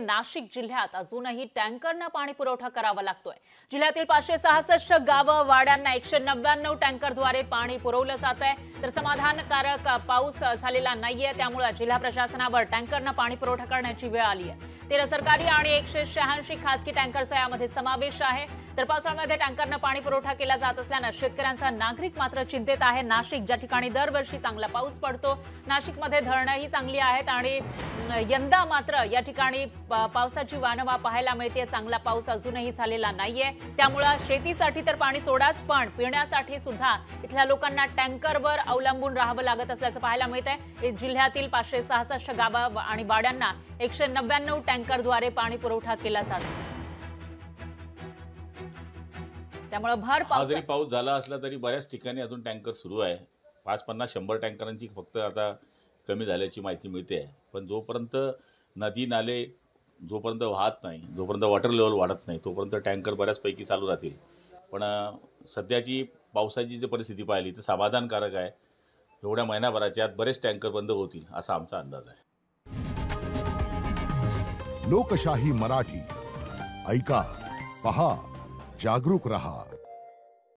नाशिक जिल्ह्यात अजूनही टँकरनं पाणी पुरवठा करावा लागतोय। जिल्ह्यातील 566 गावं वाड्यांना 199 टँकरद्वारे पाणी पुरवलं जात आहे। तर समाधानकारक पाऊस झालेला नाहीये, त्यामुळे जिल्हा प्रशासनावर टँकरनं पाणी पुरवठा करण्याची वेळ आली आहे। 13 सरकारी आणि 186 खासगी टँकरचा यामध्ये समावेश आहे। तर पावसाळ्यामध्ये टँकरनं पाणी पुरवठा केला जात असल्यानं शेतकऱ्यांचा नागरिक मात्र चिंतेत आहे। नाशिक ज्या ठिकाणी दरवर्षी चांगला पाऊस पडतो, नाशिकमध्ये धरणंही चांगली आहेत आणि यंदा मात्र या ठिकाणी पावसाची वानवा पाहायला मिळते। चांगला पाऊस अजूनही झालेला नाहीये, त्यामुळे शेतीसाठी तर पाणी सोडाच, पण पिण्यासाठी सुद्धा इथल्या लोकांना टँकरवर अवलंबून राहावं लागत असल्याचं पाहायला मिळतंय। जिल्ह्यातील 566 गावं आणि वाड्यांना 199 टँकरद्वारे पाणी पुरवठा केला जातो। त्यामुळे भर जरी पाऊस झाला असला तरी बऱ्याच ठिकाणी अजून टँकर सुरू आहे। 50-100 टँकरांची फक्त आता कमी झाल्याची माहिती मिळते। पण जोपर्यंत नदी नाले जोपर्यंत वाहत नाही, जोपर्यंत वॉटर लेवल वाढत नाही, तोपर्यंत टँकर बऱ्याचपैकी चालू राहतील। पण सध्याची पावसाची जी परिस्थिती पाहिली तर समाधानकारक आहे। एवढ्या महिनाभराच्या आत बरेच टँकर बंद होतील असा आमचा अंदाज आहे। लोकशाही मराठी ऐका, पहा, जागरूक रहा।